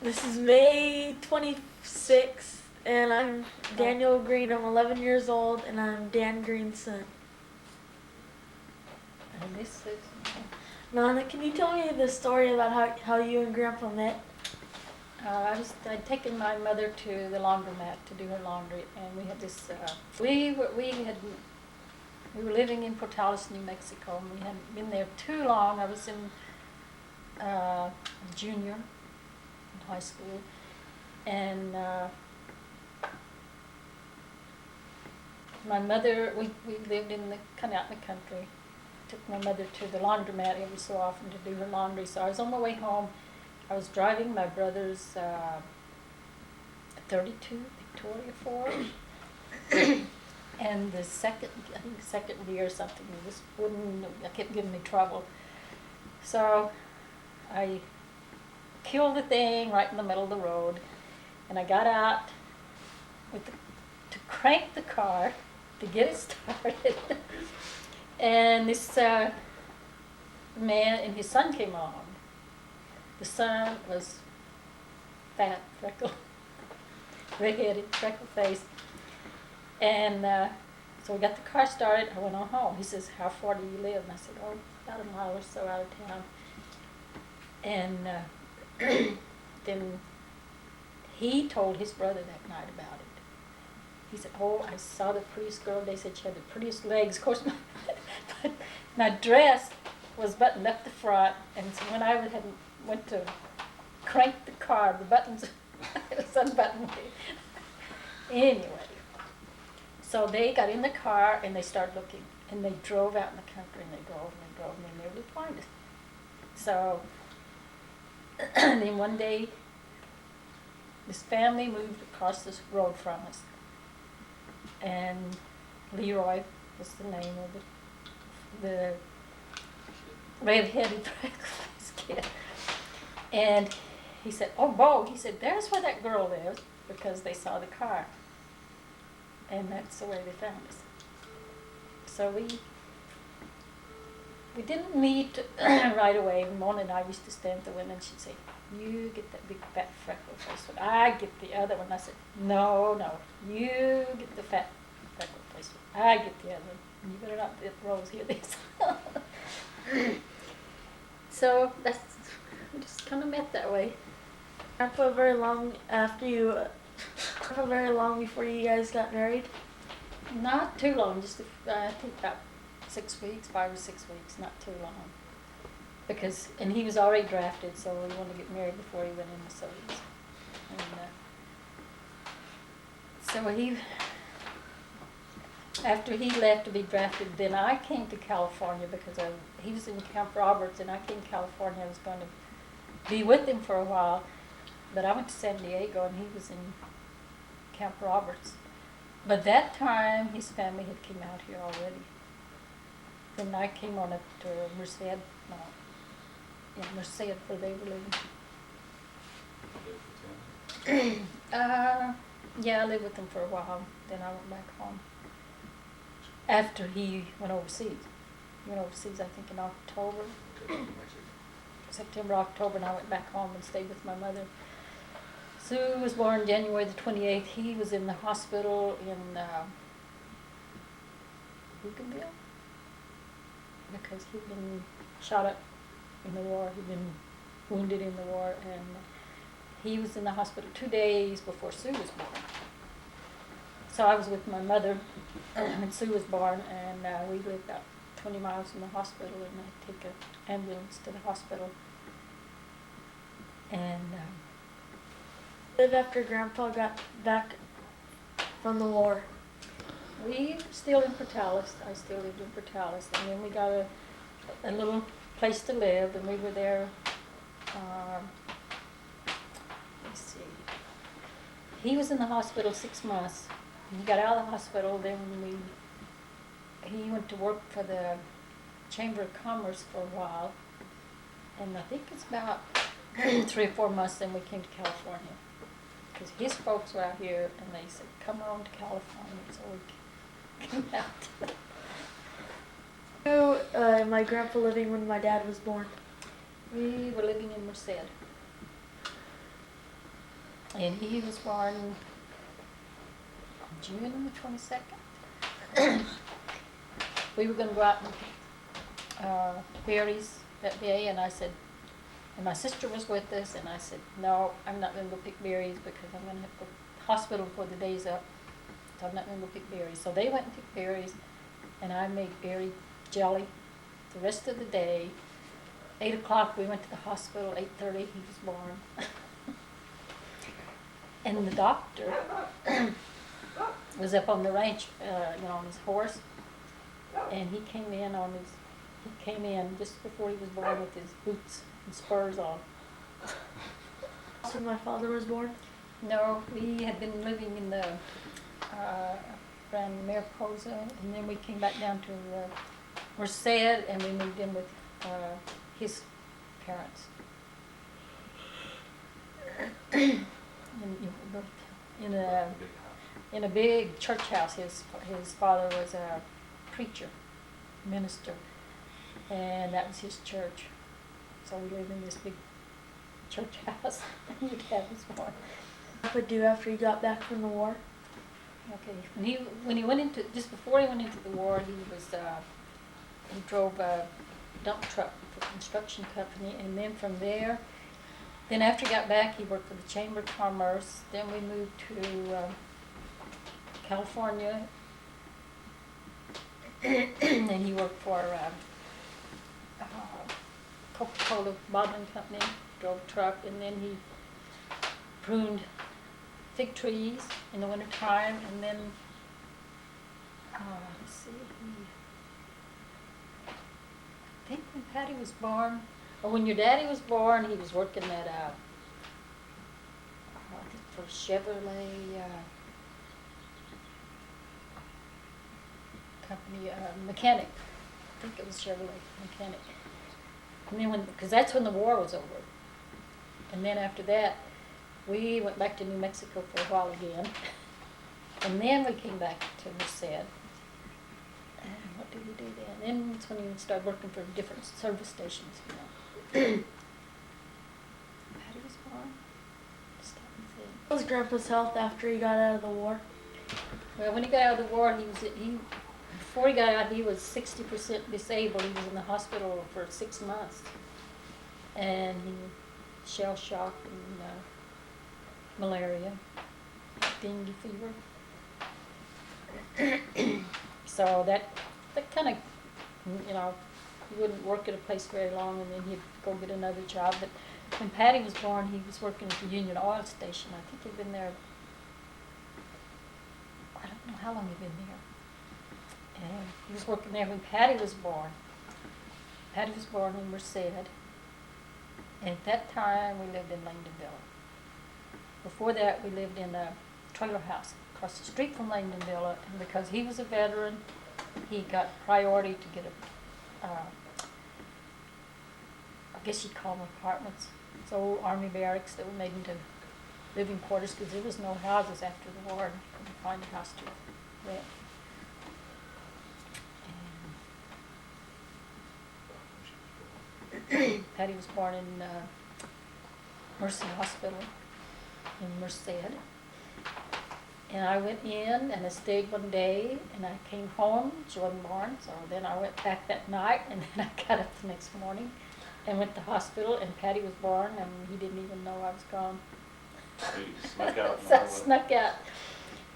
This is May 26th, and I'm Daniel Green. I'm 11 years old, and I'm Dan Green's son. And this is Nana, can you tell me the story about how you and Grandpa met? I'd taken my mother to the laundromat to do her laundry, and we had this. We were living in Portales, New Mexico, and we hadn't been there too long. I was in junior in high school, and my mother. We lived in kind of out in the country. Took my mother to the laundromat every so often to do her laundry. So I was on my way home. I was driving my brother's 32 Victoria Ford, and the second gear or something, it just wouldn't. It kept giving me trouble. So I killed the thing right in the middle of the road, and I got out to crank the car to get it started. And this man and his son came along. The son was fat, freckled, red-headed, freckle-faced. And so we got the car started. I went on home. He says, "How far do you live?" And I said, "Oh, about a mile or so out of town." And then he told his brother that night about it. He said, "Oh, I saw the prettiest girl. They said she had the prettiest legs." Of course, my dress was buttoned up the front, and so when I went to crank the car, the buttons it was unbuttoned. Anyway, so they got in the car and they started looking, and they drove out in the country, and they drove and they drove, and they never did find us. So then one day, this family moved across this road from us, and Leroy was the name of the red-headed freckle-faced kid. And he said, "Oh, Bo," he said, "there's where that girl lives," because they saw the car. And that's the way they found us. So we didn't meet right away. Mona and I used to stand at the window, and she'd say, "You get that big fat freckle-faced one. I get the other one." I said, No, you get the fat freckle-faced one. I get the other one. You better not let Rose hear this. So we just kind of met that way. Grandpa, very long before you guys got married? Not too long, just I think about 6 weeks, 5 or 6 weeks, not too long. And he was already drafted, so he wanted to get married before he went in the service. And so after he left to be drafted, then I came to California because he was in Camp Roberts, and I came to California. I was going to be with him for a while, but I went to San Diego, and he was in Camp Roberts. But that time, his family had come out here already. Then I came on up to Merced, Merced, where they were living. Yeah, I lived with him for a while. Then I went back home. After he went overseas. He went overseas, I think, in October. September, October, and I went back home and stayed with my mother. Sue was born January the 28th. He was in the hospital in Bougainville because he'd been shot up in the war. He'd been wounded in the war, and he was in the hospital 2 days before Sue was born. So I was with my mother when Sue was born, and we lived about 20 miles from the hospital, and I'd take an ambulance to the hospital. And Live after Grandpa got back from the war. we were still in Portales. I still lived in Portales, and then we got a little place to live, and we were there. Let's see. He was in the hospital 6 months. He got out of the hospital. Then he went to work for the Chamber of Commerce for a while, and I think it's about 3 or 4 months. Then we came to California because his folks were out here, and they said, "Come on to California." So we came out. My grandpa living when my dad was born. We were living in Merced. And he was born June the 22nd. We were going to go out and berries that day, and I said, and my sister was with us, and I said, no, I'm not going to go pick berries because I'm going to have to go to the hospital before the day's up, so I'm not going to go pick berries. So they went and picked berries, and I made berry jelly the rest of the day. 8 o'clock we went to the hospital, 8:30 he was born. And the doctor was up on the ranch, on his horse, and he came in just before he was born with his boots and spurs on. So my father was born? No, we had been living in the around Mariposa, and then we came back down to Merced, and we moved in with his parents. In a big church house. His father was a preacher, minister, and that was his church. So we lived in this big church house. Your dad was born. What would do after he got back from the war? Okay, when he went into just before he went into the war, he drove a dump truck for a construction company, and then from there, then after he got back, he worked for the Chamber of Commerce. Then we moved to California, and he worked for Coca-Cola bottling company, drove a truck, and then he pruned fig trees in the wintertime, and then, let's see, I think when Patty was born, or when your daddy was born, he was working at I think for Chevrolet company, mechanic. I think it was Chevrolet mechanic. And then because that's when the war was over. And then after that, we went back to New Mexico for a while again. And then we came back to Merced. And what did we do then? Then that's when we started working for different service stations, Patty was born. Just let me think. What was Grandpa's health after he got out of the war? Well, when he got out of the war, before he got out, he was 60% disabled. He was in the hospital for 6 months. And he was shell shock and malaria, dengue fever. So that kind of, he wouldn't work at a place very long, and then he'd go get another job. But when Patty was born, he was working at the Union Oil Station. I think he'd been there, I don't know how long he'd been there. And he was working there when Patty was born. Patty was born in Merced. And at that time, we lived in Langdon Villa. Before that, we lived in a trailer house across the street from Langdon Villa, and because he was a veteran, he got priority to get I guess you'd call them apartments. It's old army barracks that were made into living quarters because there was no houses after the war, and you couldn't find a house to rent. And Patty was born in Mercy Hospital in Merced. And I went in and I stayed one day, and I came home. She wasn't born, so then I went back that night, and then I got up the next morning and went to the hospital, and Patty was born, and he didn't even know I was gone. So you snuck out. So I snuck out,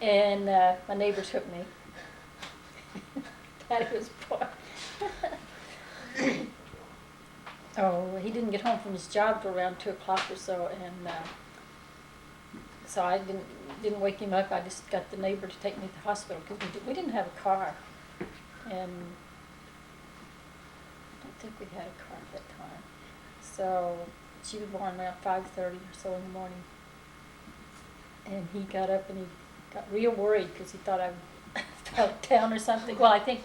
and my neighbor took me. Patty was born. Oh, he didn't get home from his job for around 2 o'clock or so, and so I didn't wake him up. I just got the neighbor to take me to the hospital because we didn't have a car, and I don't think we had a car at that time. So she was born around 5:30 or so in the morning, and he got up and he got real worried because he thought I fell down or something. Well, I think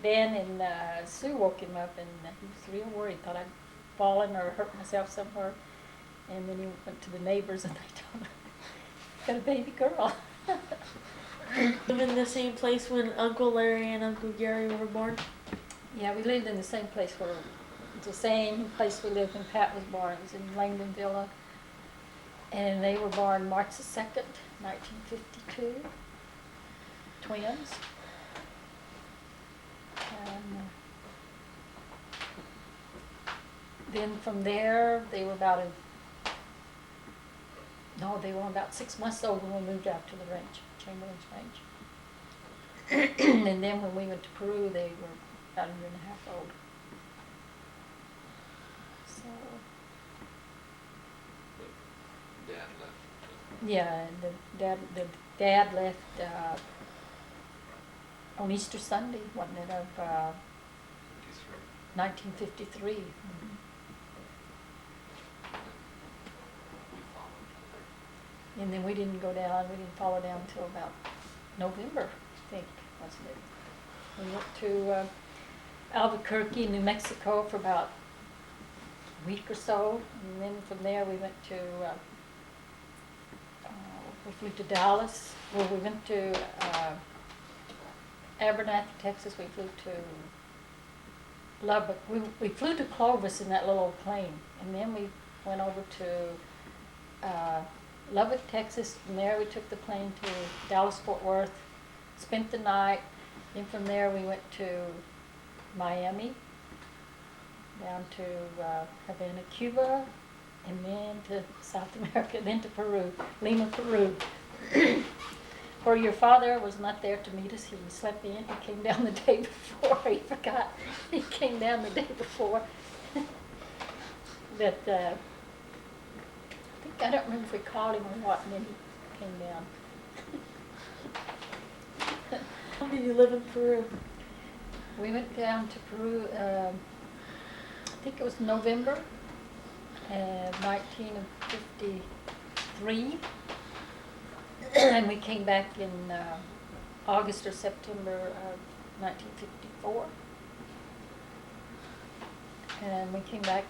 Ben and Sue woke him up, and he was real worried. Thought I'd fallen or hurt myself somewhere, and then he went to the neighbors and they told him, got a baby girl. Live in the same place when Uncle Larry and Uncle Gary were born? Yeah, we lived in the same place the same place we lived when Pat was born. It was in Langdon Villa. And they were born March the 2nd, 1952. Twins. And then from there, they were about they were about 6 months old when we moved out to the range, Chamberlain's Range. And then when we went to Peru, they were about 1.5 years old. So, Dad left. yeah, and the dad left on Easter Sunday, wasn't it, of 1953. We followed. And then we didn't follow down until about November, I think, wasn't it? We went to Albuquerque, New Mexico for about a week or so, and then from there we went to, we flew to Dallas, well, we went to Abernathy, Texas, we flew to Lubbock, we flew to Clovis in that little old plane, and then we went over to Lubbock, Texas. From there we took the plane to Dallas, Fort Worth, spent the night. Then from there we went to Miami, down to Havana, Cuba, and then to South America, then to Peru, Lima, Peru. Where your father was not there to meet us. He slept in. He came down the day before. He forgot. He came down the day before. But I don't remember if we called him or what, and then he came down. How long did you live in Peru? We went down to Peru, I think it was November 1953. And we came back in August or September of 1954. And we came back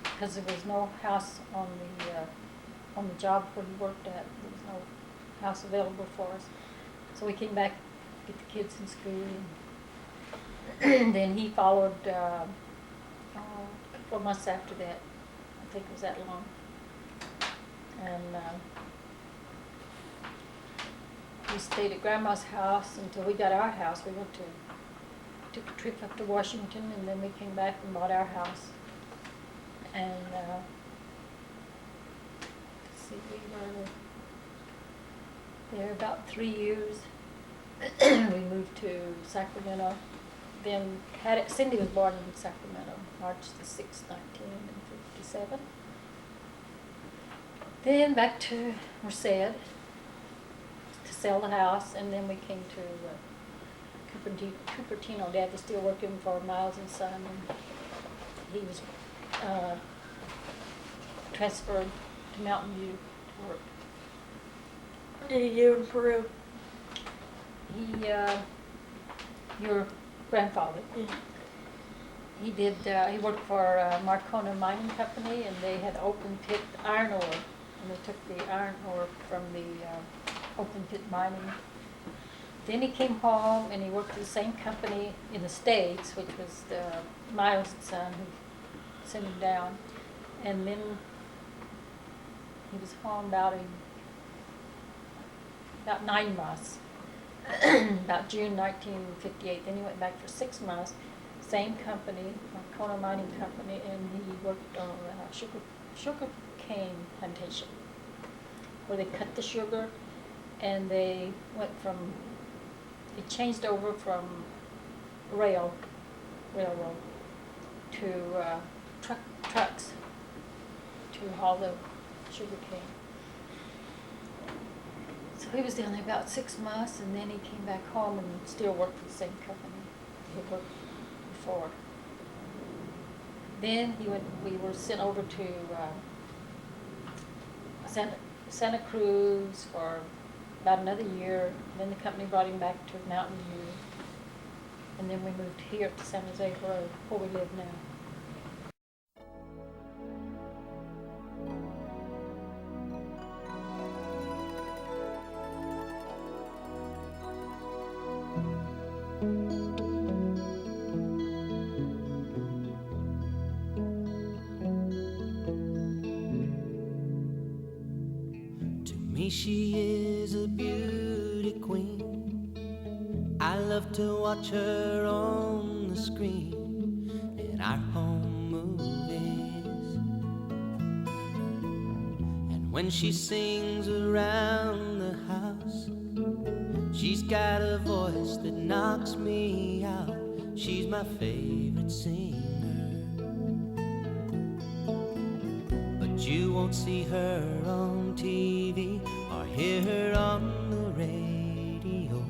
because there was no house on the job where he worked at. There was no house available for us. So we came back to get the kids in school. And then he followed a couple of months after that. I think it was that long. And we stayed at Grandma's house until we got our house. We took a trip up to Washington, and then we came back and bought our house. And we were there about 3 years. We moved to Sacramento. Then Cindy was born in Sacramento, March the 6th, 1957. Then back to Merced to sell the house, and then we came to Cupertino. Dad was still working for Miles and Son, and he was transferred to Mountain View to work. What did you do in Peru? Your grandfather. Yeah. He did. He worked for Marcona Mining Company, and they had open pit iron ore, and they took the iron ore from the open pit mining. Then he came home and he worked for the same company in the States, which was the Miles and Son who sent him down. And then he was home about 9 months, about June 1958. Then he went back for 6 months, same company, Marcona Mining Company, and he worked on a sugar cane plantation, where they cut the sugar, and they changed over from railroad to trucks to haul the sugar cane. So he was down there about 6 months, and then he came back home and still worked for the same company he worked before. Then we were sent over to Santa Cruz for about another year. Then the company brought him back to Mountain View, and then we moved here to San Jose Road, where we live now. me she is a beauty queen. I love to watch her on the screen in our home movies. And when she sings around the house, she's got a voice that knocks me out. She's my favorite singer. But you won't see her on TV or hear her on the radio.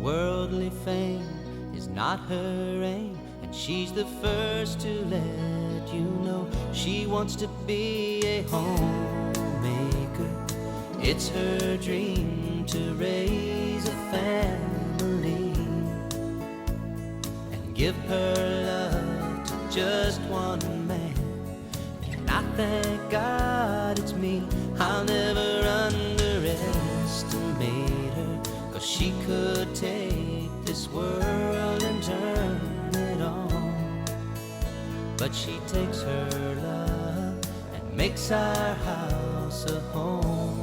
Worldly fame is not her aim, and she's the first to let you know she wants to be a homemaker. It's her dream to raise a family and give her love to just one man. And I thank God it's me. I'll never underestimate her, 'cause she could take this world and turn it on. But she takes her love and makes our house a home.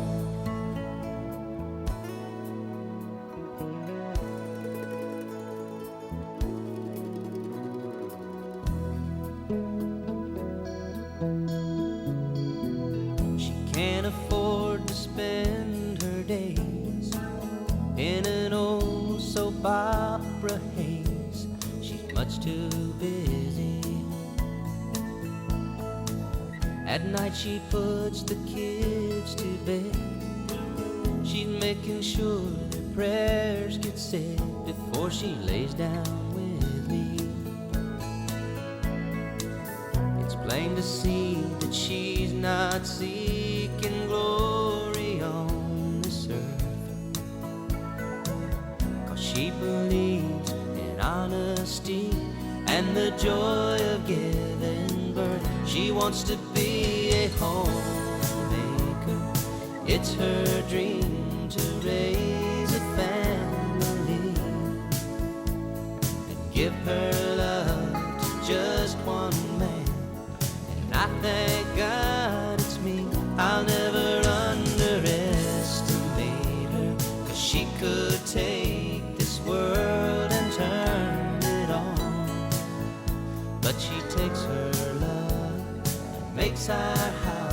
She can't afford to spend her days in an old soap opera haze. She's much too busy. At night she puts the kids to bed. She's making sure their prayers get said before she lays down with me. It's plain to see that she's not seeking glory on this earth, 'cause she believes in honesty and the joy of giving birth. She wants to be a homemaker. It's her dream to raise a family and give her love to just one man. And I thank God it's me. I'll never underestimate her, 'cause she could take this world and turn it on. But she takes her love and makes our house